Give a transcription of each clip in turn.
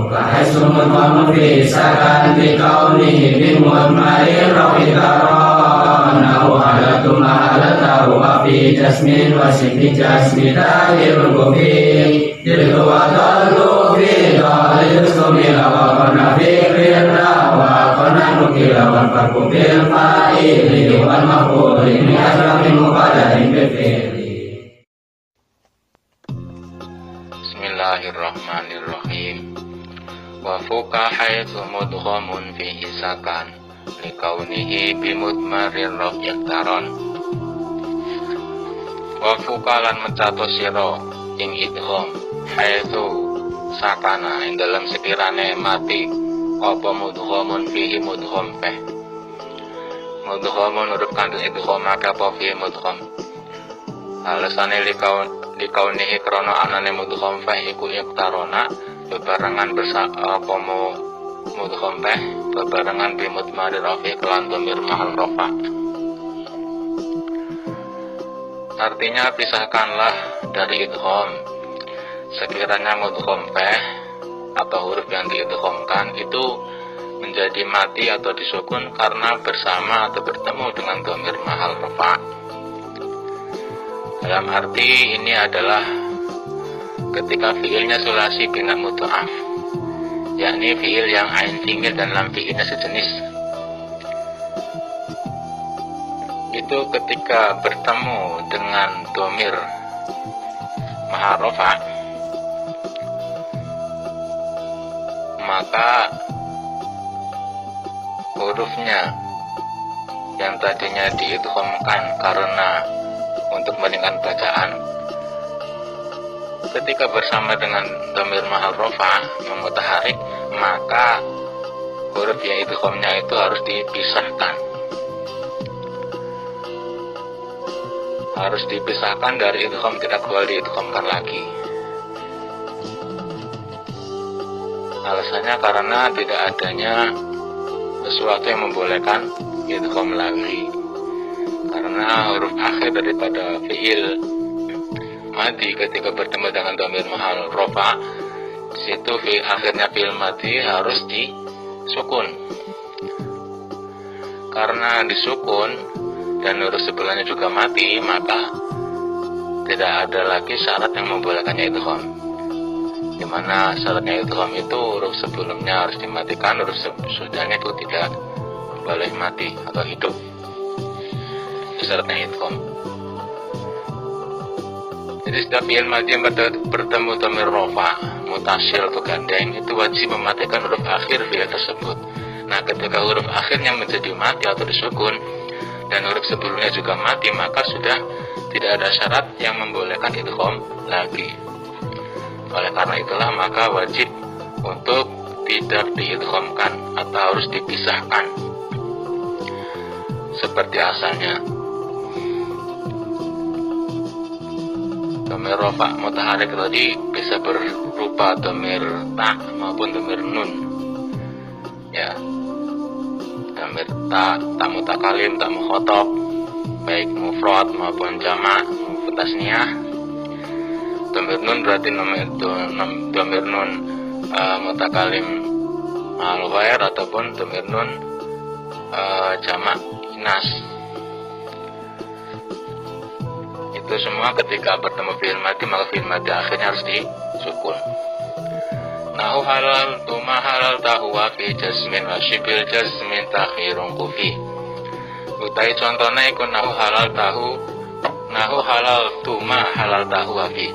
Bahaisu mudhamun fi sakan bi kaunihi bi mudmarir rafiqaron Nahu halatum mahalatahu wa fi jasmin wa sibhi jasmi tahirun kufi Jildu wa dallu fi dalil sumila wa kona fikrir wa kona nukila wa farku bil fa'ili wal maf'uli Ini asrafi muqadarin bil fi'li. Bismillahirrahmanirrahim. Wa fuka haitsu mudghamun fihi sakan likaunihi bimudmarir raf'yaktaron. Wa fuka lan mencatus sira ing idgham haitsu sakana ing dalam sekirane mati apa mudghamun fihi mudgham feh. Mudghamun huruf kandung idgham maka apa fihi mudgham. Alasane likaunihi krana anane mudgham feh iku yaktarona bebarengan apa mudgham feh bebarengan bimudmarir rafi kelan dhamir mahal rafa. Artinya pisahkanlah dari idgham sekiranya mudgham feh atau huruf yang diidghamkan itu menjadi mati atau disukun karena bersama atau bertemu dengan dhamir mahal rafa. Dalam arti ini adalah ketika fiilnya sulasi bina mudha'af, yakni fiil yang ain fiil dan lam fiilnya sejenis. Itu ketika bertemu dengan dhamir mahal rafa, maka hurufnya yang tadinya diidghamkan karena untuk meringankan bacaan, ketika bersama dengan dhamir mahal rafa yang mutaharik, maka huruf yang idghamnya itu harus dipisahkan. Harus dipisahkan dari idgham, tidak boleh diidghamkan lagi. Alasannya karena tidak adanya sesuatu yang membolehkan idgham lagi. Karena huruf akhir daripada fiil madi ketika bertemu dengan dhamir mahal rafa, situ fiil akhirnya fiil madi harus disukun. Karena disukun dan huruf sebelahnya juga mati, maka tidak ada lagi syarat yang membolehkannya idgham. Dimana syaratnya idgham itu huruf sebelumnya harus dimatikan, huruf sesudahnya itu tidak boleh mati atau hidup. Syaratnya idgham. Jadi setiap fiil madhi yang bertemu dhamir rafa, mutasil atau gandeng, itu wajib mematikan huruf akhir fiil tersebut. Nah, ketika huruf akhirnya menjadi mati atau disukun dan huruf sebelumnya juga mati, maka sudah tidak ada syarat yang membolehkan idgham lagi. Oleh karena itulah maka wajib untuk tidak diidghamkan atau harus dipisahkan seperti asalnya. Dhamir rafa mutaharik tadi bisa berupa dhamir ta maupun dhamir nun. Ya, dhamir ta mutakalim, ta mukhatab, baik mufrad maupun jamak maupun tasniyah. Dhamir nun berarti dhamir nun mutakalim al-ghair ataupun dhamir nun jamak inas. Itu semua ketika bertemu fi'il madhi, maka fi'il madhi akhirnya harus disukun. Nahu halal tuma halal tahu wa fi jazmin wa shibil jazmin takhirun kufi. Utai contohnya iku nahu halal tuma halal tahu wa fi.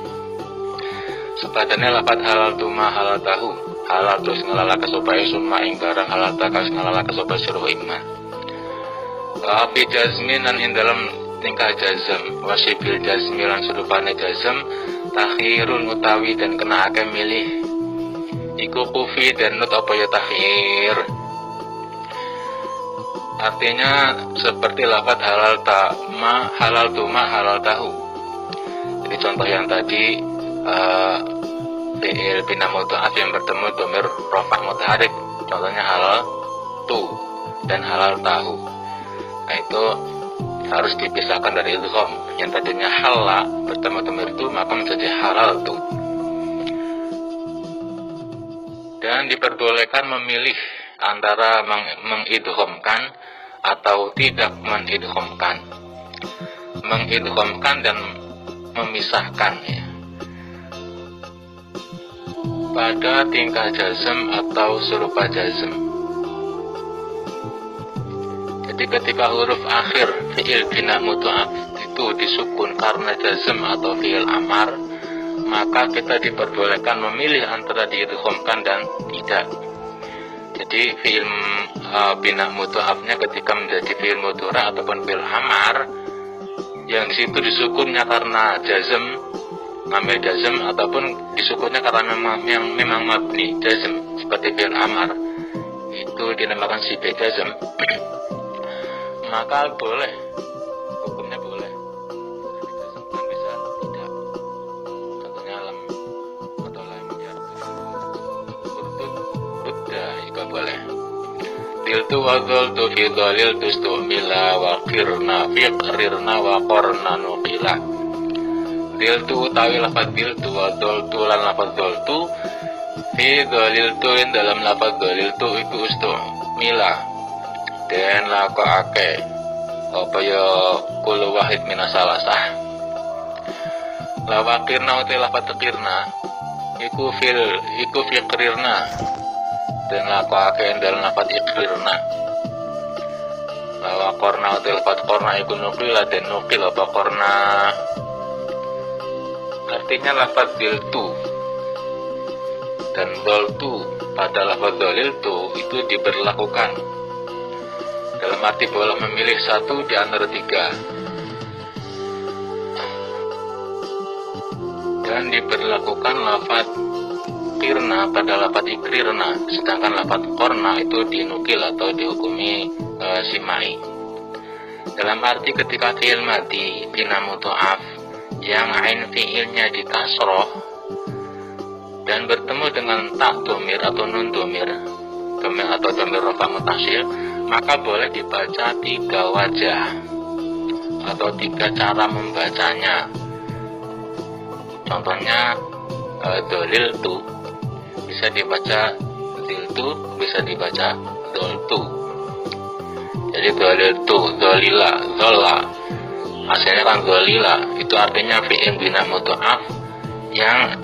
Sepadane lapat halal tuma halal tahu, halal terus ngelalaka sopa isun ma ing barang halal takas ngelalaka sopa siruh ingma. Wa fi jazmin dan ing dalam tingkah jazm, wasibil jazmi lan serupane jazm, takhirun utawi dan kena akan milih iku kufi dan nut apa ya takhir. Artinya seperti lafaz halal tuma halal tahu. Jadi contoh yang tadi fi'il bina mudha'af yang bertemu dhamir rafa' mutaharik, contohnya halal tu dan halal tahu. Nah itu harus dipisahkan dari idgham. Yang tadinya halal bertemu domir tu maka menjadi halal tu. Dan diperbolehkan memilih antara mengidghamkan atau tidak mengidghamkan. Mengidghamkan dan memisahkan ya. Pada tingkah jazm atau serupa jazm. Jadi ketika huruf akhir fi'il bina mudha'af itu disukun karena jazm atau fi'il amar, maka kita diperbolehkan memilih antara diidghamkan dan tidak. Jadi fi'il bina mudha'afnya ketika menjadi fi'il mudhari' ataupun fi'il amar, yang situ disukunnya karena jazm, ngambil jazm, ataupun disukunnya karena memang mabni jazm seperti fi'il amar, itu dinamakan sibah jazm. Maka boleh, hukumnya boleh. Kan bisa tidak. Contohnya lam atau lam urtut buddha juga boleh. Tiltu wa dzaltu fi dhalil tustumila wa qirna fi qirna wa qarna nuqila. Tiltu utawi lafaz tiltu wa dzaltu lan lafaz dzaltu fi dhalil tu dalam lafaz dhalil tu iku ustumila dan lakokake apa ya kulu wahid minasalasah. Lawakirna uti lafat tekirna iku fikrirna dan lakokake dalam lafat ikrirna. Lawakorna uti lafat korna iku nukila dan nukil apa korna. Artinya lafat diltu dan doltu pada lafat dolil tu itu diberlakukan dalam arti boleh memilih satu di antara tiga, dan diberlakukan lafaz kirna pada lafaz ikrirna, sedangkan lafaz korna itu dinukil atau dihukumi simai. Dalam arti ketika fi'il madi bina mudha'af yang ain fi'ilnya di kasroh dan bertemu dengan tak domir atau nun domir atau domir rafa mutasil, maka boleh dibaca tiga wajah atau tiga cara membacanya. Contohnya dolil tu bisa dibaca ziltu, bisa dibaca doltu. Jadi dolil tu, dolila, zola, hasilnya kan dolila, itu artinya fi'il bina mudha'af yang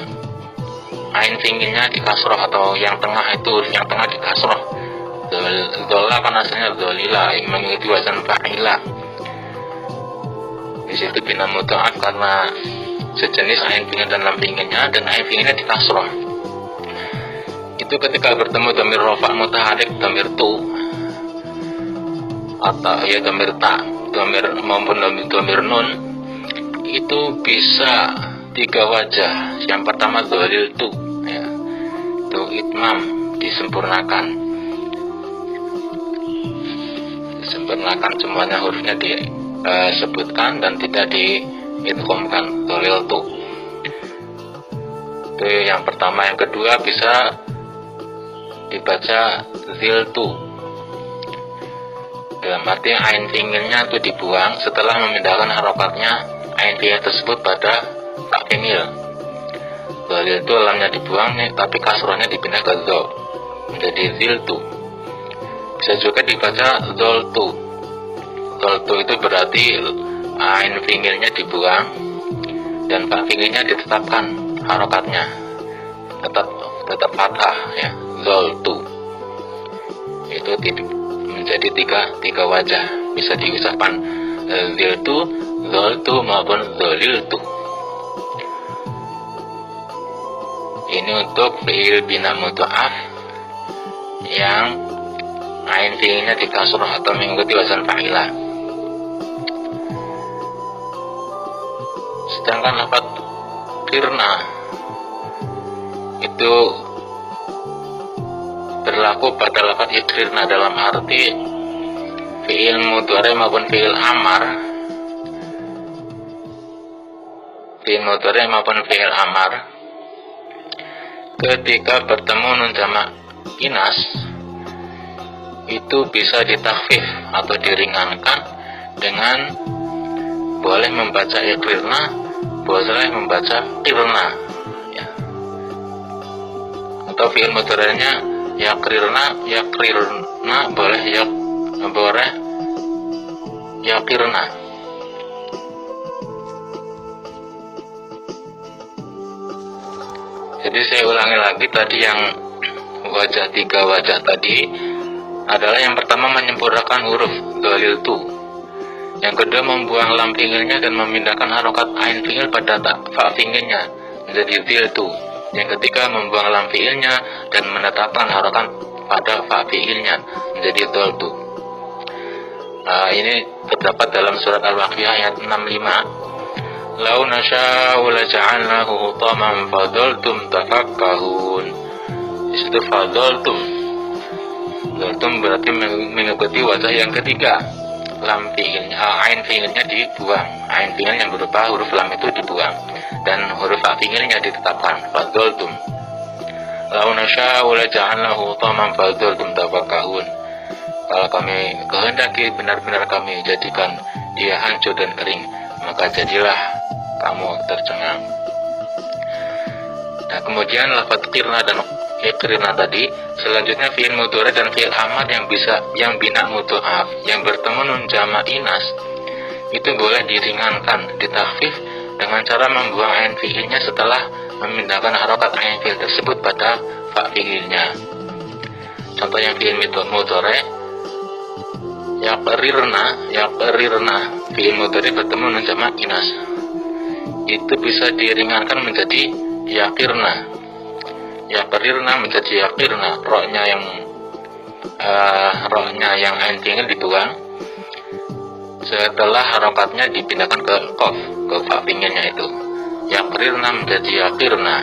ain fi'ilnya di kasroh atau yang tengah itu yang tengah di kasroh. Dola kan asalnya dolila, mengikuti wazan fa'ila. Di situ bina mudha'af karena sejenis ain fi'il dan lam fi'ilnya, dan ain fi'ilnya di kasroh. Itu ketika bertemu dhamir rafa mutaharik, dhamir tu atau ya dhamir ta, dhamir maupun dhamir nun, itu bisa tiga wajah. Yang pertama dolil tu ya, itu itmam, disempurnakan semuanya hurufnya disebutkan dan tidak diidghamkan, dolil tu. Itu yang pertama. Yang kedua bisa dibaca ziltu, dalam arti ain fi'ilnya itu dibuang setelah memindahkan harokatnya ain fi'il tersebut pada tak fi'il. Dolil itu lamnya dibuang nih, tapi kasrohnya dipindah ke zo menjadi ziltu. Bisa juga dibaca zoltu. Zoltu itu berarti ain fi'ilnya dibuang dan fa fi'ilnya ditetapkan harokatnya tetap fathah ya, zoltu. Itu menjadi tiga wajah, bisa diucapkan ziltu, zoltu maupun zoliltu. Ini untuk fi'il bina mudha'af yang ain fi'ilnya di kasroh atau mengikuti wazan fa'ilah. Sedangkan lafaz kirna itu berlaku pada lafaz ikrirna dalam arti fi'il mudhari maupun fi'il amar. Fi'il mudhari maupun fi'il amar ketika bertemu nun jamak inas itu bisa ditakhfif atau diringankan dengan boleh membaca iqrirna, boleh membaca qirna, ya. Atau fi'il mudhari'nya yaqrirna boleh yaqirna. Jadi saya ulangi lagi, tadi yang tiga wajah tadi adalah yang pertama menyempurnakan huruf dhalil tu, yang kedua membuang lam fi'ilnya dan memindahkan harokat ain fi'il pada fa fi'ilnya menjadi dhil tu, yang ketiga membuang lam fi'ilnya dan menetapkan harokat pada fa fi'ilnya menjadi dhal tu. Ini terdapat dalam surat Al-Waqiah ayat 65. Lau nasya'u laja'alnahu hutaman fadhaltum tafakkahun. Di situ fadhaltum berarti mengikuti wajah yang ketiga. Lam fi'ilnya, ain fi'ilnya dibuang. Ain fi'il yang berupa huruf lam itu dibuang dan huruf fa fi'ilnya ditetapkan. Fadhaltum. Lau nasya'u laja'alnahu hutaman fadhaltum tafakkahun. Kalau kami kehendaki, benar-benar kami jadikan dia hancur dan kering, maka jadilah kamu tercengang. Nah, kemudian lafaz qirna dan iqrirna tadi, selanjutnya fi'il mudhari dan fi'il amar yang bina mudhaf yang bertemu nun jama' inas itu boleh diringankan, ditakhfif dengan cara membuang ain fi'ilnya setelah memindahkan harokat ain fi'il tersebut pada fa fi'ilnya. Contoh yang fi'il mudhari yaqrirna fi'il mudhari bertemu nun jama' inas itu bisa diringankan menjadi yaqirna menjadi yaqirna, roknya yang ain fi'il dibuang setelah harokatnya dipindahkan ke qaf, ke fa fi'ilnya itu. Yaqrirna menjadi yaqirna,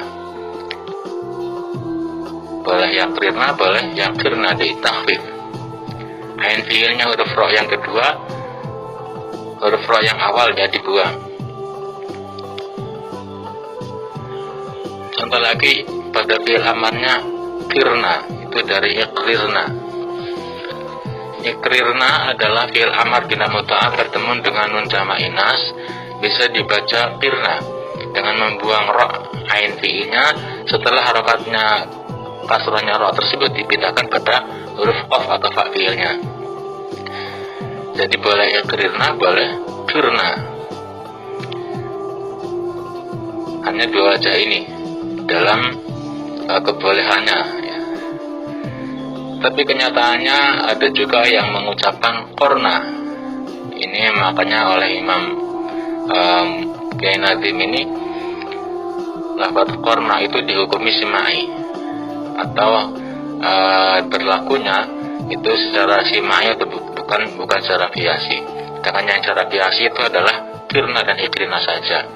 boleh yaqrirna, boleh yaqirna, ditakhfif. Ain fi'ilnya huruf ro yang kedua, huruf ro yang awalnya dibuang. Contoh lagi pada fi'il amarnya qirna, itu dari iqrirna. Iqrirna adalah fi'il amar bina mudhaf bertemu dengan nun jama' inas, bisa dibaca qirna dengan membuang ro ain fi'ilnya setelah harokatnya kasrahnya ro tersebut dipindahkan pada huruf qaf atau fa fi'ilnya. Jadi boleh iqrirna, boleh qirna. Hanya dua wajah ini dalam kebolehannya, ya. Tapi kenyataannya ada juga yang mengucapkan qorna. Ini makanya oleh Imam Kiai Nazim ini lafaz qorna itu dihukumi simai atau berlakunya itu secara simai atau bukan secara biasi. Sedangkan yang secara biasi itu adalah qirna dan iqrirna saja.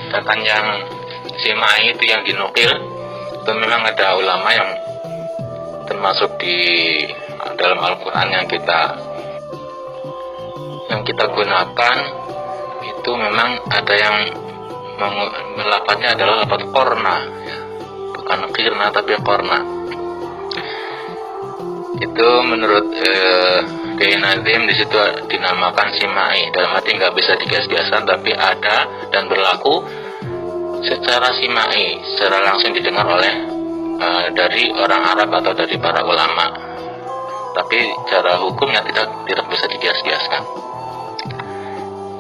Sedangkan yang simai itu yang dinukil itu memang ada ulama yang termasuk di dalam Al-Quran yang kita gunakan itu memang ada yang melafaznya adalah lafaz qorna, ya. Bukan qirna tapi qorna. Itu menurut Kiai Nazim di situ dinamakan simai, dalam arti nggak bisa digas-gasan tapi ada dan berlaku secara simai, secara langsung didengar oleh dari orang Arab atau dari para ulama. Tapi cara hukumnya tidak bisa dikias-kiaskan.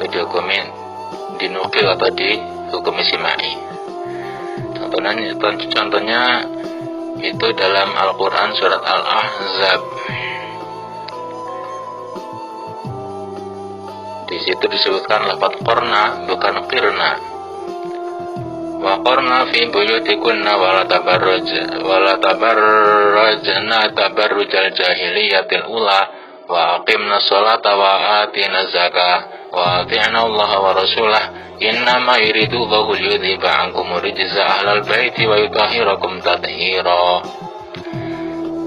Itu dihukumi dinukil atau dihukumi simai. Contohnya itu dalam Al-Quran surat Al-Ahzab. Di situ disebutkan lafaz qorna bukan qirna. Wa qarna fi buyutikunna wa la tabarrajna tabarrujal jahiliyatil ula wa aqimna sholata wa atina zakah wa ati'na Allah wa rasulah innama yuridu Allahu liyudhiba ankum rijza ahlal baiti wa yutahhirakum tathira.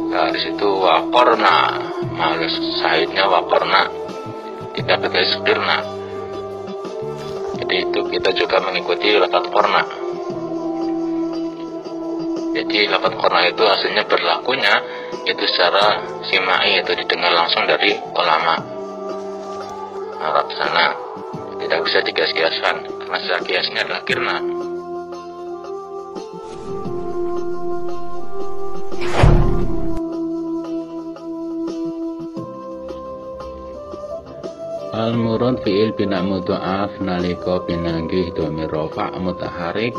Nah, di situ wa qarna, maksud sahidnya wa qarna, tidak betul qirna. Jadi itu kita juga mengikuti lafaz qorna. Jadi lafaz qorna itu aslinya berlakunya itu secara simai, itu didengar langsung dari ulama Arab sana, tidak bisa dikias-kiaskan karena secara kiasnya adalah kirna. Al-murad fi'il bina mudha'af nalika pinanggih dhamir rafa' mutaharik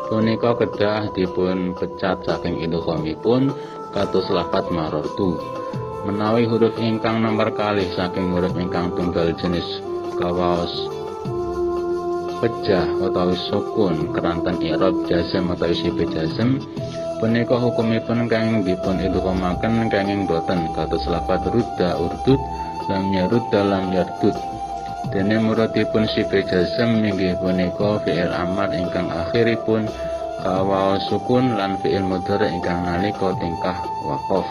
punika kedah dipun pecat saking idghamipun kados lafat marartu. Menawi huruf ingkang nomor kalih saking huruf ingkang tunggal jenis kawaos pejah utawi sukun keranten i'rab jazm utawi sifat jazm punika hukumipun kanging dipun idghamaken kanging boten kados lafat rudda urdud lam yarud dalam yardud. Dene muradipun sifat jazm inggih punika fi'il amar ingkang akhiripun kawaos sukun lan fi'il mudhari ingkang nalika tingkah waqaf.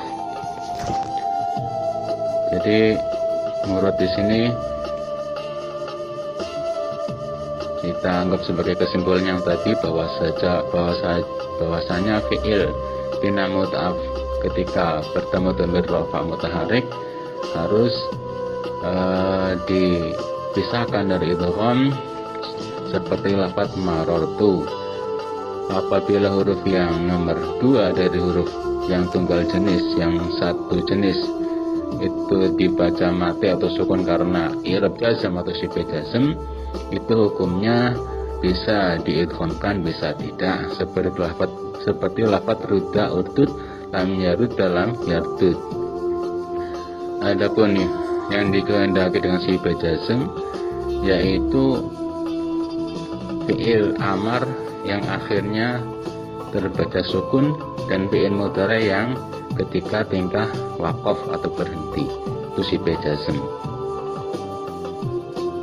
Jadi murad di sini kita anggap sebagai kesimpulan yang tadi bahwasanya fi'il bina mudha'af ketika bertemu dhamir rafa' mutaharik harus dipisahkan dari idgham seperti lafaz marartu. Apabila huruf yang nomor 2 dari huruf yang tunggal jenis, yang satu jenis itu dibaca mati atau sukun karena i'rab jazm atau sifat jazm, itu hukumnya bisa diidghamkan bisa tidak, seperti lafaz rudda urdud lam yarud dalam yardud. Adapun yang dikehendaki dengan sifat jazm yaitu fi'il amar yang akhirnya terbaca sukun dan fi'il mudhari yang ketika tingkah waqaf atau berhenti, itu sifat jazm.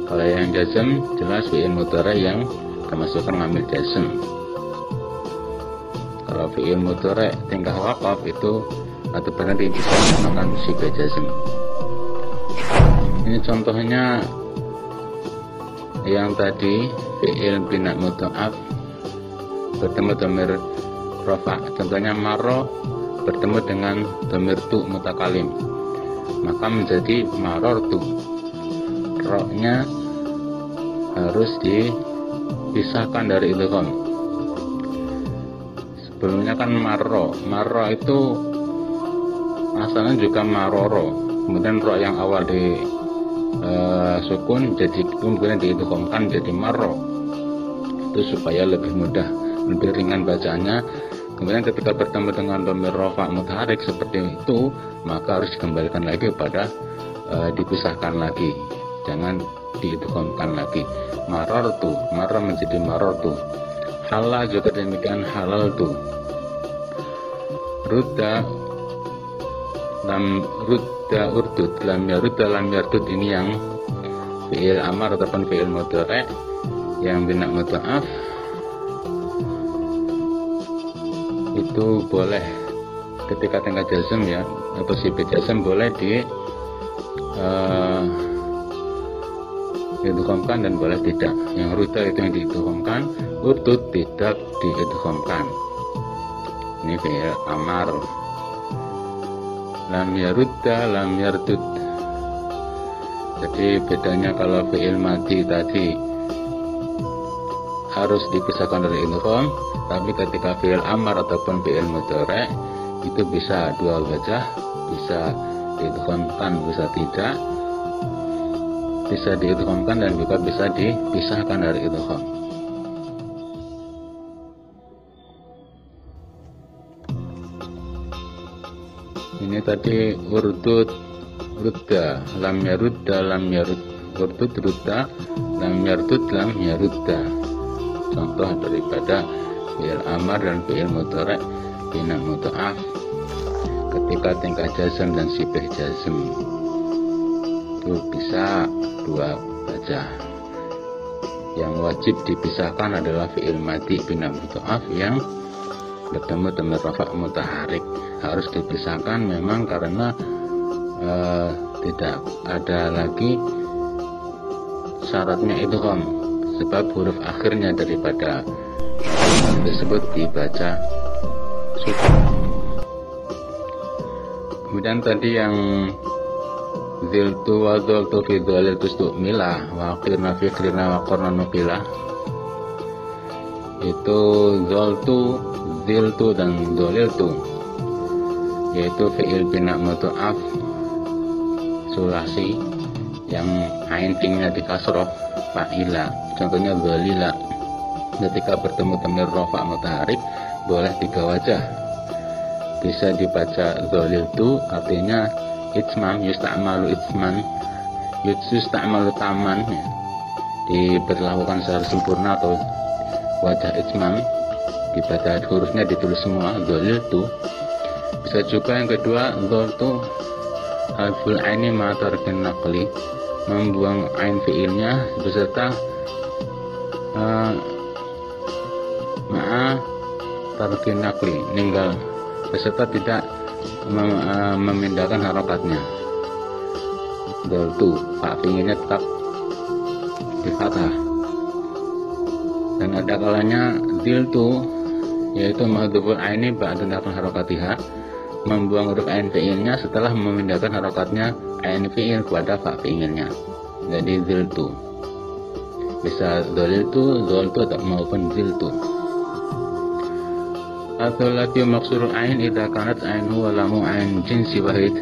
Kalau yang jazm jelas fi'il mudhari yang termasukkan ngambil jazm. Kalau fi'il mudhari tingkah waqaf itu atau berhenti bisa menggunakan sifat jazm. Ini contohnya yang tadi fi'il bina mudha'af bertemu dhamir rafa', contohnya marra bertemu dengan dhamir tu mutakalim, maka menjadi marartu. Ra-nya harus dipisahkan dari idgham. Sebelumnya kan marra itu asalnya juga maroro, kemudian ra yang awal di sukun jadi kemudian diidghamkan jadi marro, itu supaya lebih mudah, lebih ringan bacaannya. Kemudian ketika bertemu dengan dhamir rafa' mutaharik seperti itu, maka harus dikembalikan lagi kepada dipisahkan lagi, jangan diidghamkan lagi. Marartu, marra menjadi marartu. Halal juga demikian, halaltu. Rudda urdud lam yarud dalam yardud, ini yang fi'il amar ataupun fi'il mudhari yang bina mudha'af itu boleh ketika tingkah jazm ya, atau sifat jazm boleh diidghamkan dan boleh tidak. Yang rudda itu yang diidghamkan, urdud tidak diidghamkan. Ini fi'il amar. Lam yarudda lam yardud. Jadi bedanya kalau fi'il madhi tadi harus dipisahkan dari idgham, tapi ketika fi'il amar ataupun fi'il mudhari itu bisa dua wajah, bisa diidghamkan bisa tidak, bisa diidghamkan dan juga bisa dipisahkan dari idgham. Ini tadi urdud rudda lam yarudda lam yarud, urdud rudda lam yardud lam yarudda, contoh daripada fi'il amar dan fi'il mudhari bina mudha'af ketika tingkah jazm dan sifat jazm itu bisa dua baca. Yang wajib dipisahkan adalah fi'il madhi bina mudha'af yang bertemu dhamir rafa' mutaharik, harus dipisahkan memang karena tidak ada lagi syaratnya idgham, sebab huruf akhirnya daripada tersebut dibaca sukun. Kemudian tadi yang ziltu wa dzaltu fi dzaliltu stu'mila wa qirna fi qirna wa qarna nuqila, itu zaltu, ziltu dan dzaliltu, yaitu fi'il bina mudha'af sulasi yang ain tingnya di kasroh fa'ila. Contohnya dzalila, ketika bertemu dhamir rafa mutaharrik boleh tiga wajah. Bisa dibaca dzaliltu artinya itsman, yusta'malu itsman, yusta'malu taman, ya, diberlakukan secara sempurna atau wajah itsman, dibaca hurufnya ditulis semua dzaliltu. Bisa juga yang kedua dzaltu alful aini ma tarkin naqli, membuang ain fiilnya beserta ma'a tarkin naqli, ninggal beserta tidak memindahkan harokatnya. Dzaltu, fa fiilnya tetap di fathah. Dan ada kalanya dziltu, yaitu mahdhuful aini ba'da naqli harokatiha, membuang huruf ain fiilnya setelah memindahkan harokatnya ain fiil kepada fa fiilnya. Jadi dziltu bisa dzaliltu, dzaltu maupun dziltu. Atholati maksur ain idza kanat ainu wa lamu ain jinsi wahid,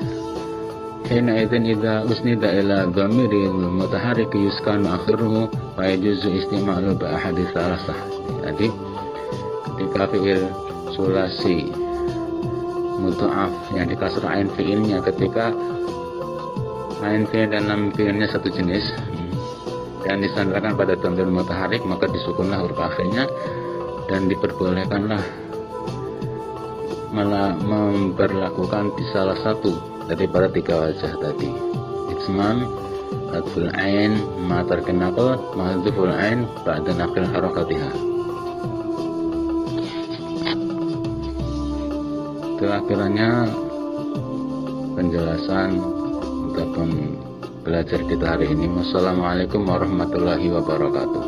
hina idzin idza usnida ila dhamiril mutaharrik yuskan akhiruhu wa yajuzu istimalu bi ahadits salasah. Jadi ketika fiil sulasi mudha'af yang dikasr ain fiilnya, ketika ain fiil dan lam fiilnya satu jenis dan disandarkan pada dhamir mutaharrik, maka disukunlah huruf akhirnya dan diperbolehkanlah malah memperlakukan di salah satu daripada tiga wajah tadi. Itsman, hadful ain, ma tarkin naql, mahdhuful ain ba'da naql harakatiha. Itu akhirnya penjelasan ataupun belajar kita hari ini. Wassalamualaikum warahmatullahi wabarakatuh.